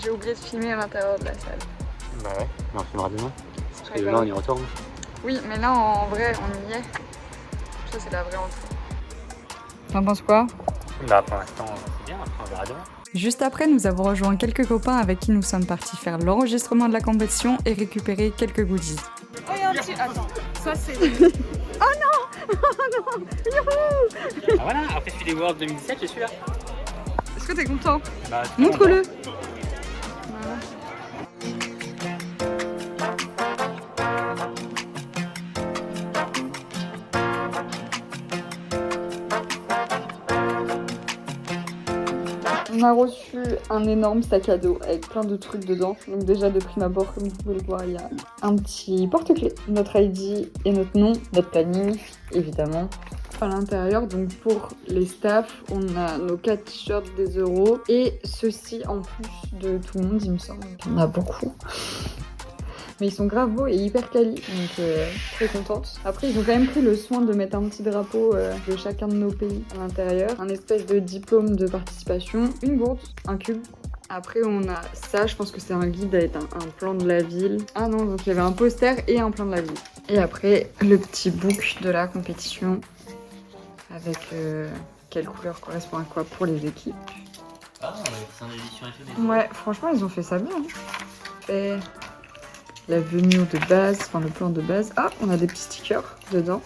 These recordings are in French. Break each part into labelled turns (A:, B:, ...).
A: j'ai oublié de filmer à l'intérieur de la salle.
B: Bah ouais, mais on filmera demain. Parce que demain on y retourne.
A: Oui, mais là en vrai, on y est. Ça, c'est la vraie entrée. T'en penses quoi?
B: Bah pour l'instant, c'est bien, après on verra demain.
A: Juste après, nous avons rejoint quelques copains avec qui nous sommes partis faire l'enregistrement de la compétition et récupérer quelques goodies.
C: Oh, il y a un petit... Attends, ça c'est...
A: Oh non! Oh non! Youhou!
B: Ah voilà, après je suis des Worlds 2017, je suis là.
A: Est-ce que t'es content?
B: Bah,
A: montre-le! On a reçu un énorme sac à dos avec plein de trucs dedans. Donc déjà de prime abord, comme vous pouvez le voir, il y a un petit porte-clés, notre ID et notre nom, notre planning, évidemment. À l'intérieur, donc pour les staffs, on a nos 4 t-shirts des euros et ceci en plus de tout le monde, il me semble. Il y en a beaucoup. Mais ils sont grave beaux et hyper quali, donc très contente. Après, ils ont quand même pris le soin de mettre un petit drapeau de chacun de nos pays à l'intérieur. Un espèce de diplôme de participation, une gourde, un cube. Après, on a ça, je pense que c'est un guide avec un plan de la ville. Ah non, donc il y avait un poster et un plan de la ville. Et après, le petit book de la compétition avec quelle couleur correspond à quoi pour les équipes.
B: Ah, c'est une édition et tout.
A: Ouais, franchement, ils ont fait ça bien. Et la venue de base, enfin le plan de base. Ah, on a des petits stickers dedans.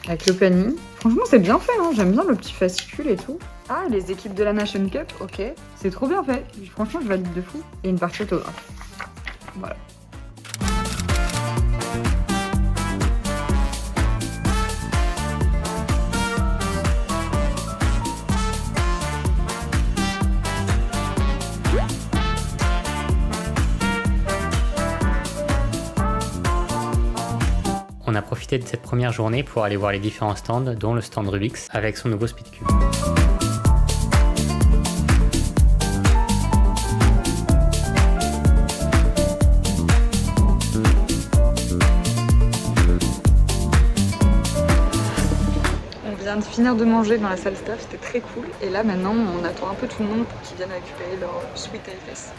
A: Avec le planning. Franchement, c'est bien fait, hein. J'aime bien le petit fascicule et tout. Ah, les équipes de la Nation Cup, ok. C'est trop bien fait. Franchement, je valide de fou. Et une partie autographe. Voilà.
B: On a profité de cette première journée pour aller voir les différents stands, dont le stand Rubik's, avec son nouveau Speedcube.
A: On vient de finir de manger dans la salle staff, c'était très cool. Et là, maintenant, on attend un peu tout le monde pour qu'ils viennent récupérer leur sweet AFS.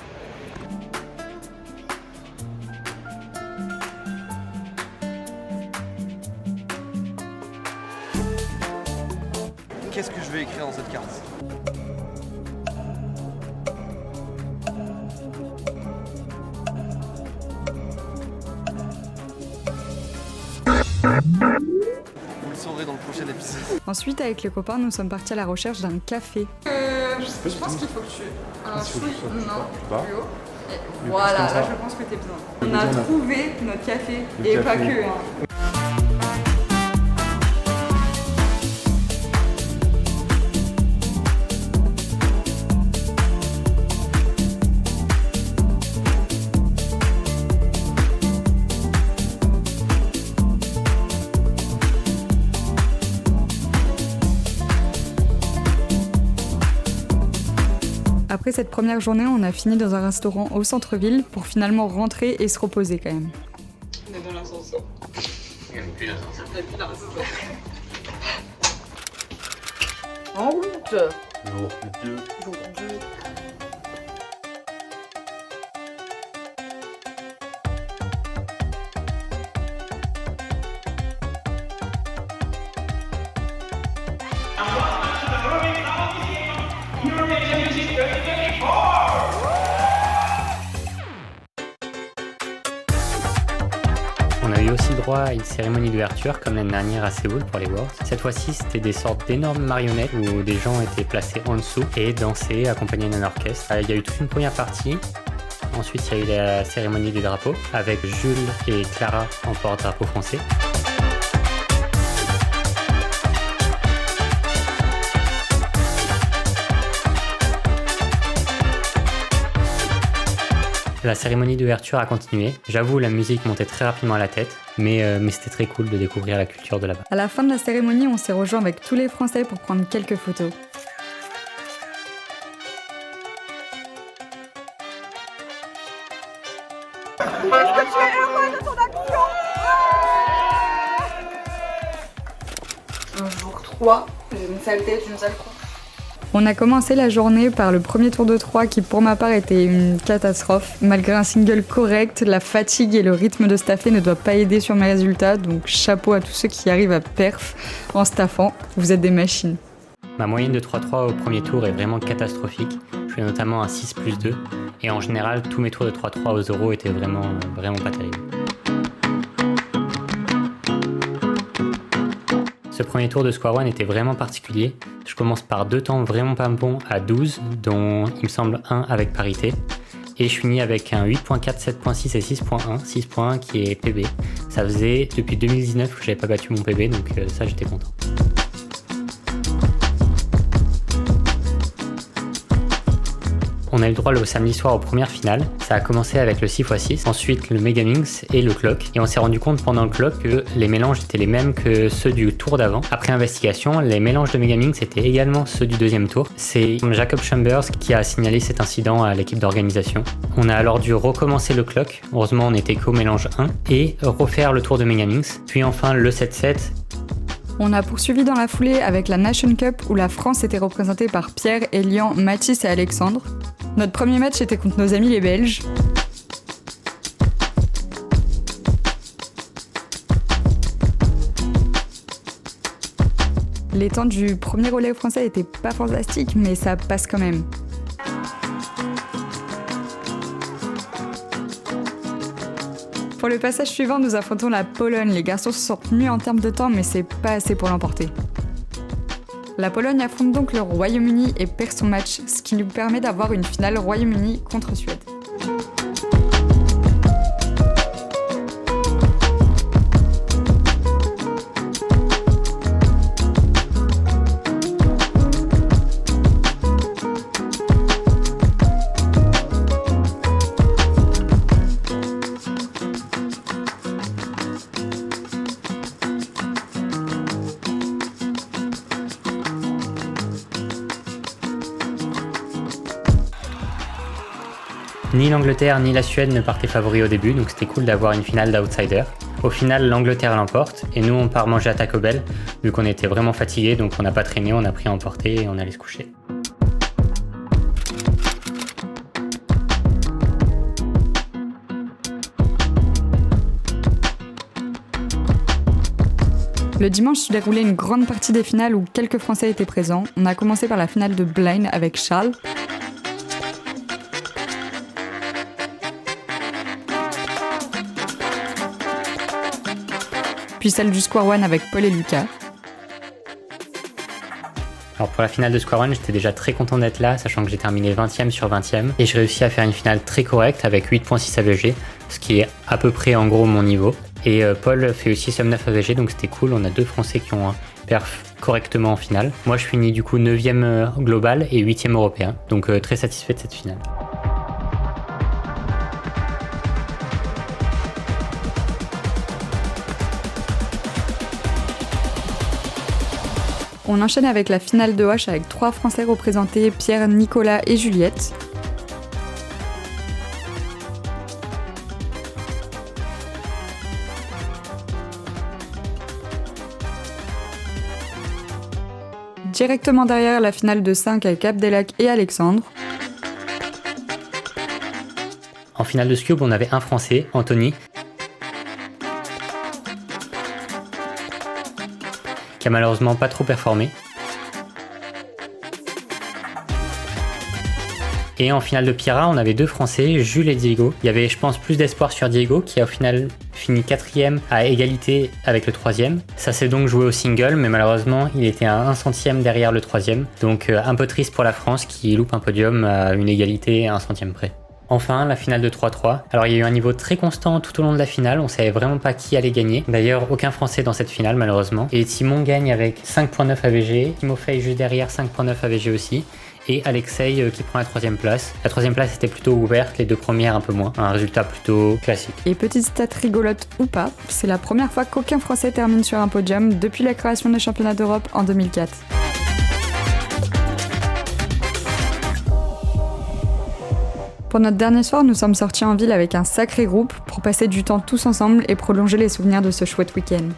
D: Qu'est-ce que je vais écrire dans cette carte? Vous le saurez dans le prochain épisode.
A: Ensuite, avec les copains, nous sommes partis à la recherche d'un café. Je pense qu'il faut que tu... Un fruit, non, plus haut. Et voilà, là je pense que t'es bien. On a trouvé notre café, et pas que. Hein. Après cette première journée, on a fini dans un restaurant au centre-ville pour finalement rentrer et se reposer quand même. On est dans l'ascenseur.
B: Il n'y a plus d'ascenseur.
A: Il n'y a plus d'ascenseur. En route.
B: Jour 2.
A: Jour 2.
B: On a eu aussi droit à une cérémonie d'ouverture comme l'année dernière à Séoul pour les Worlds. Cette fois-ci, c'était des sortes d'énormes marionnettes où des gens étaient placés en dessous et dansaient accompagnés d'un orchestre. Il y a eu toute une première partie. Ensuite, il y a eu la cérémonie des drapeaux avec Jules et Clara en porte-drapeau français. La cérémonie d'ouverture a continué. J'avoue, la musique montait très rapidement à la tête, mais c'était très cool de découvrir la culture de là-bas.
A: À la fin de la cérémonie, on s'est rejoint avec tous les Français pour prendre quelques photos. Est-ce que tu es heureux de ton action? Jour 3, j'ai une sale tête, une sale coupe. On a commencé la journée par le premier tour de 3 qui pour ma part était une catastrophe. Malgré un single correct, la fatigue et le rythme de staffer ne doivent pas aider sur mes résultats, donc chapeau à tous ceux qui arrivent à perf en staffant, vous êtes des machines.
B: Ma moyenne de 3-3 au premier tour est vraiment catastrophique. Je fais notamment un 6+2 et en général tous mes tours de 3-3 aux euros étaient vraiment pas terribles. Ce premier tour de Square One était vraiment particulier. Je commence par 2 temps vraiment pas bons à 12, dont il me semble 1 avec parité. Et je finis avec un 8.4, 7.6 et 6.1. 6.1 qui est PB. Ça faisait depuis 2019 que j'avais pas battu mon PB, donc ça j'étais content. On a eu le droit le samedi soir aux premières finales. Ça a commencé avec le 6x6, ensuite le Megaminx et le Clock. Et on s'est rendu compte pendant le Clock que les mélanges étaient les mêmes que ceux du tour d'avant. Après investigation, les mélanges de Megaminx étaient également ceux du deuxième tour. C'est Jacob Chambers qui a signalé cet incident à l'équipe d'organisation. On a alors dû recommencer le Clock. Heureusement, on était qu'au mélange 1 et refaire le tour de Megaminx. Puis enfin le 7-7.
A: On a poursuivi dans la foulée avec la Nation Cup où la France était représentée par Pierre, Elian, Mathis et Alexandre. Notre premier match était contre nos amis les Belges. Les temps du premier relais français étaient pas fantastiques, mais ça passe quand même. Pour le passage suivant, nous affrontons la Pologne. Les garçons se sortent mieux en termes de temps, mais c'est pas assez pour l'emporter. La Pologne affronte donc le Royaume-Uni et perd son match, ce qui nous permet d'avoir une finale Royaume-Uni contre Suède.
B: Ni l'Angleterre ni la Suède ne partaient favoris au début, donc c'était cool d'avoir une finale d'outsider. Au final, l'Angleterre l'emporte, et nous on part manger à Taco Bell, vu qu'on était vraiment fatigués, donc on n'a pas traîné, on a pris à emporter et on allait se coucher.
A: Le dimanche se déroulait une grande partie des finales où quelques Français étaient présents. On a commencé par la finale de Blind avec Charles. Puis celle du Square One avec Paul et Lucas.
B: Alors pour la finale de Square One, j'étais déjà très content d'être là, sachant que j'ai terminé 20e sur 20e, et j'ai réussi à faire une finale très correcte avec 8.6 AVG, ce qui est à peu près en gros mon niveau. Et Paul fait aussi sum 9 AVG, donc c'était cool, on a 2 Français qui ont perf correctement en finale. Moi je finis du coup 9e global et 8e européen, donc très satisfait de cette finale.
A: On enchaîne avec la finale de Hoche avec 3 Français représentés, Pierre, Nicolas et Juliette. Directement derrière la finale de 5 avec Abdelak et Alexandre.
B: En finale de Scube, on avait un Français, Anthony, qui a malheureusement pas trop performé. Et en finale de Pira, on avait 2 Français, Jules et Diego. Il y avait, je pense, plus d'espoir sur Diego, qui a au final fini 4e à égalité avec le 3e. Ça s'est donc joué au single, mais malheureusement, il était à 1 centième derrière le 3e. Donc un peu triste pour la France, qui loupe un podium à une égalité à 1 centième près. Enfin, la finale de 3-3. Alors il y a eu un niveau très constant tout au long de la finale, on savait vraiment pas qui allait gagner. D'ailleurs, aucun Français dans cette finale malheureusement. Et Simon gagne avec 5.9 AVG, Timofey juste derrière 5.9 AVG aussi, et Alexei qui prend la 3e place. La 3e place était plutôt ouverte, les 2 premières un peu moins. Un résultat plutôt classique.
A: Et petite stat rigolote ou pas, c'est la première fois qu'aucun Français termine sur un podium depuis la création des championnats d'Europe en 2004. Pour notre dernier soir, nous sommes sortis en ville avec un sacré groupe pour passer du temps tous ensemble et prolonger les souvenirs de ce chouette week-end.